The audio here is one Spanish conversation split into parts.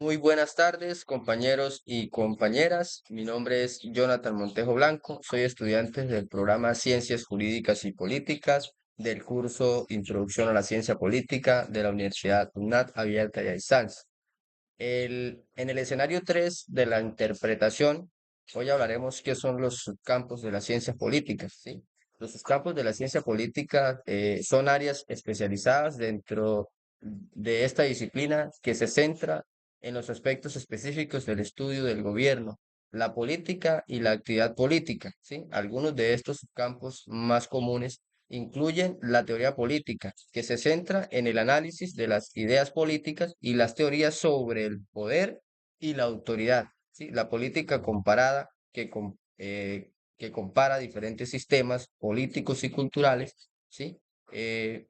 Muy buenas tardes, compañeros y compañeras. Mi nombre es Jonathan Montejo Blanco. Soy estudiante del programa Ciencias Jurídicas y Políticas del curso Introducción a la Ciencia Política de la Universidad UNAT Abierta y a Distancia. En el escenario 3 de la interpretación, hoy hablaremos qué son los subcampos de las ciencias políticas, ¿sí? Los subcampos de la ciencia política son áreas especializadas dentro de esta disciplina que se centra en los aspectos específicos del estudio del gobierno, la política y la actividad política, ¿sí? Algunos de estos subcampos más comunes incluyen la teoría política, que se centra en el análisis de las ideas políticas y las teorías sobre el poder y la autoridad, ¿sí? La política comparada, que compara diferentes sistemas políticos y culturales, ¿sí? Eh,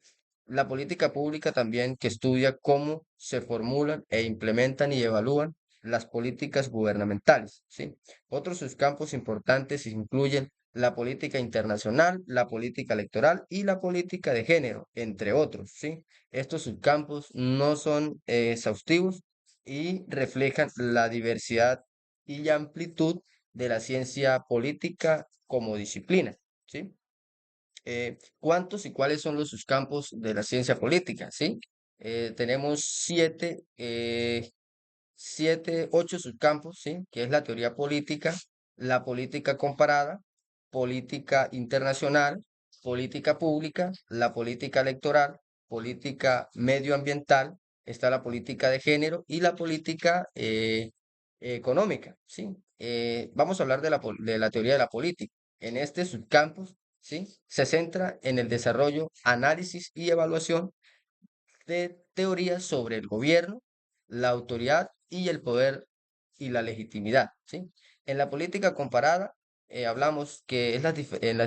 la política pública también, que estudia cómo se formulan e implementan y evalúan las políticas gubernamentales, ¿sí? Otros sus campos importantes incluyen la política internacional, la política electoral y la política de género, entre otros, ¿sí? Estos subcampos no son exhaustivos y reflejan la diversidad y amplitud de la ciencia política como disciplina, ¿sí? ¿Cuántos y cuáles son los subcampos de la ciencia política? ¿Sí? Tenemos ocho subcampos, ¿sí? Que es la teoría política, la política comparada, política internacional, política pública, la política electoral, política medioambiental, está la política de género y la política económica, ¿sí? Vamos a hablar de la teoría de la política. En este subcampo, ¿sí? Se centra en el desarrollo, análisis y evaluación de teorías sobre el gobierno, la autoridad y el poder y la legitimidad, ¿sí? En la política comparada, hablamos que es en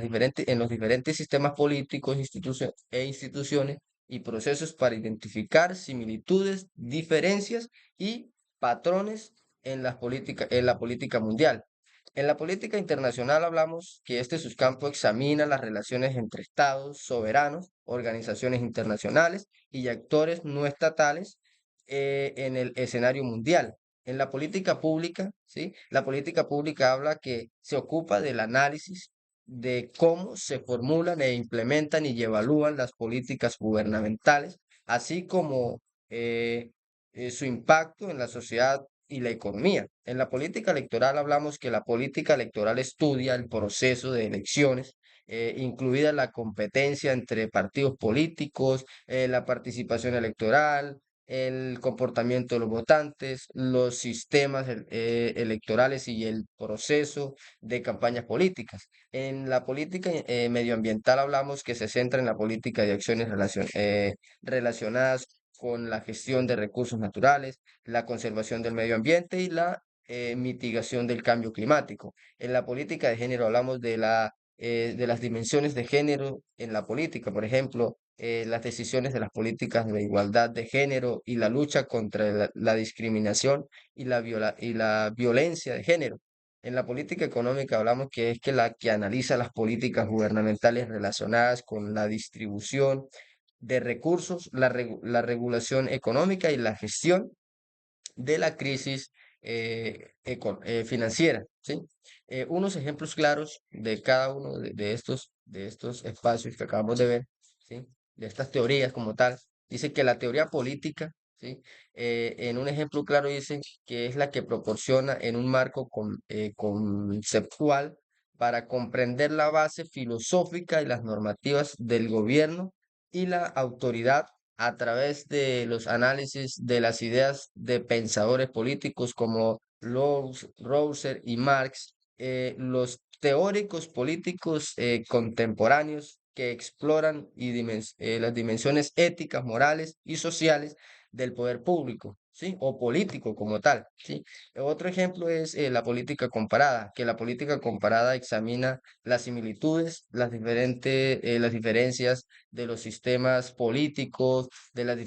los diferentes sistemas políticos, instituciones y procesos para identificar similitudes, diferencias y patrones en la política mundial. En la política internacional hablamos que este subcampo examina las relaciones entre estados soberanos, organizaciones internacionales y actores no estatales en el escenario mundial. En la política pública, ¿sí? La política pública habla que se ocupa del análisis de cómo se formulan e implementan y evalúan las políticas gubernamentales, así como su impacto en la sociedad y la economía. En la política electoral hablamos que la política electoral estudia el proceso de elecciones, incluida la competencia entre partidos políticos, la participación electoral, el comportamiento de los votantes, los sistemas electorales y el proceso de campañas políticas. En la política medioambiental hablamos que se centra en la política de acciones relacionadas con la gestión de recursos naturales, la conservación del medio ambiente y la mitigación del cambio climático. En la política de género hablamos de las dimensiones de género en la política, por ejemplo, las decisiones de las políticas de igualdad de género y la lucha contra la discriminación y la violencia de género. En la política económica hablamos que es que la que analiza las políticas gubernamentales relacionadas con la distribución de recursos, la regulación económica y la gestión de la crisis financiera, ¿sí? Unos ejemplos claros de cada uno de estos espacios que acabamos de ver, ¿sí? De estas teorías como tal. Dice que la teoría política, ¿sí? En un ejemplo claro dice que es la que proporciona en un marco conceptual para comprender la base filosófica y las normativas del gobierno y la autoridad a través de los análisis de las ideas de pensadores políticos como Rouser y Marx, los teóricos políticos contemporáneos que exploran las dimensiones éticas, morales y sociales del poder público, ¿sí? O político como tal, ¿sí? Otro ejemplo es la política comparada, que la política comparada examina las similitudes, las diferencias de los sistemas políticos de los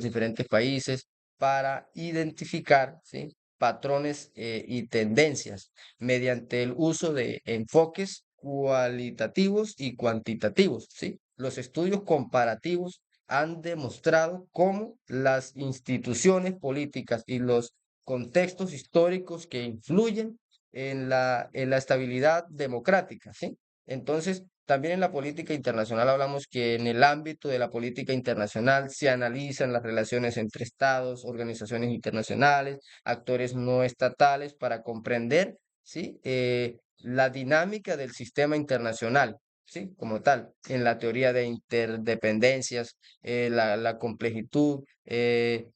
diferentes países para identificar, ¿sí? Patrones y tendencias mediante el uso de enfoques cualitativos y cuantitativos, ¿sí? Los estudios comparativos han demostrado cómo las instituciones políticas y los contextos históricos que influyen en la estabilidad democrática, ¿sí? Entonces, también en la política internacional hablamos que en el ámbito de la política internacional se analizan las relaciones entre estados, organizaciones internacionales, actores no estatales para comprender, ¿sí? La dinámica del sistema internacional, ¿sí? Como tal, en la teoría de interdependencias, la complejitud que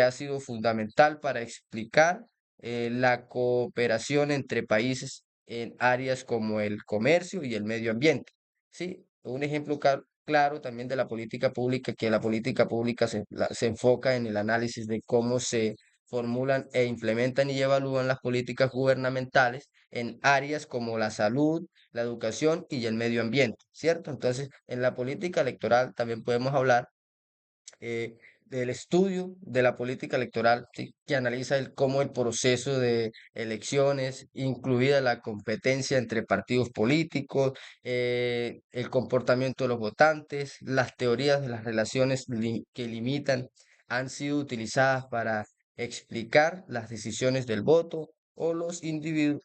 ha sido fundamental para explicar la cooperación entre países en áreas como el comercio y el medio ambiente. ¿Sí? Un ejemplo claro también de la política pública, que la política pública se enfoca en el análisis de cómo se formulan e implementan y evalúan las políticas gubernamentales en áreas como la salud, la educación y el medio ambiente, ¿cierto? Entonces, en la política electoral también podemos hablar del estudio de la política electoral, ¿sí? Que analiza cómo el proceso de elecciones, incluida la competencia entre partidos políticos, el comportamiento de los votantes, las teorías de las relaciones que limitan, han sido utilizadas para explicar las decisiones del voto o los individuos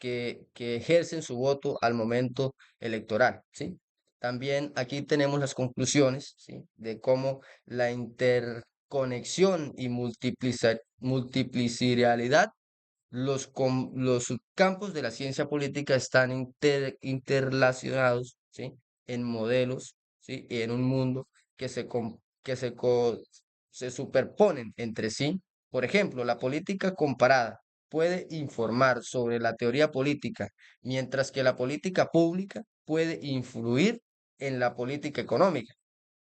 que ejercen su voto al momento electoral, ¿sí? También aquí tenemos las conclusiones, ¿sí? De cómo la interconexión y multiplicariedad, los subcampos de la ciencia política están interrelacionados, ¿sí? En modelos, ¿sí? Y en un mundo que se superponen entre sí. Por ejemplo, la política comparada puede informar sobre la teoría política, mientras que la política pública puede influir en la política económica.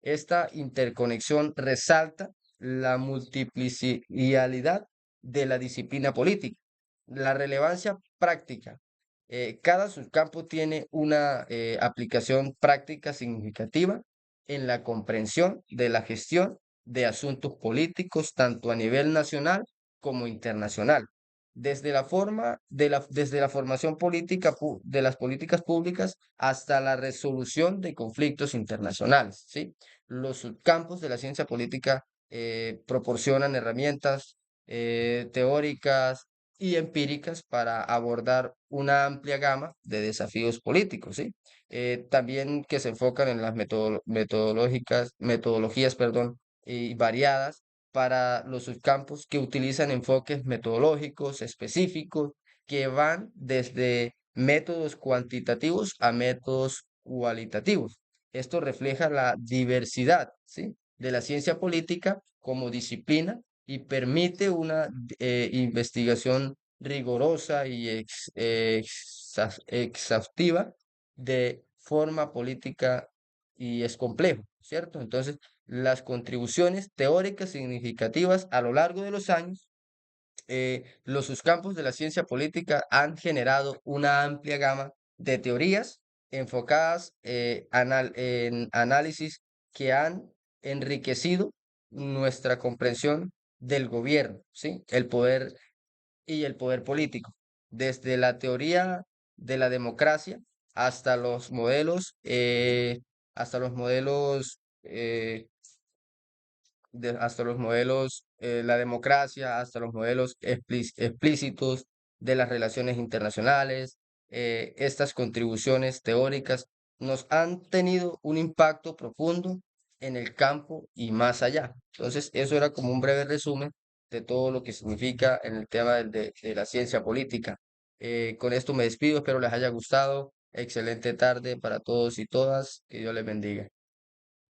Esta interconexión resalta la multiplicidad de la disciplina política, la relevancia práctica. Cada subcampo tiene una aplicación práctica significativa en la comprensión de la gestión de asuntos políticos, tanto a nivel nacional como internacional. Desde la formación política de las políticas públicas hasta la resolución de conflictos internacionales, ¿sí? Los subcampos de la ciencia política proporcionan herramientas teóricas y empíricas para abordar una amplia gama de desafíos políticos, ¿sí? También que se enfocan en las metodologías, perdón, y variadas para los subcampos que utilizan enfoques metodológicos específicos que van desde métodos cuantitativos a métodos cualitativos. Esto refleja la diversidad, ¿sí? De la ciencia política como disciplina y permite una investigación rigurosa y exhaustiva de forma política y es complejo, ¿cierto? Entonces, las contribuciones teóricas significativas a lo largo de los años, los subcampos de la ciencia política han generado una amplia gama de teorías enfocadas en análisis que han enriquecido nuestra comprensión del gobierno, ¿sí? El poder y el poder político, desde la teoría de la democracia hasta los modelos hasta los modelos, la democracia, hasta los modelos explícitos de las relaciones internacionales. Estas contribuciones teóricas nos han tenido un impacto profundo en el campo y más allá. Entonces, eso era como un breve resumen de todo lo que significa en el tema de la ciencia política. Con esto me despido, espero les haya gustado. Excelente tarde para todos y todas. Que Dios les bendiga.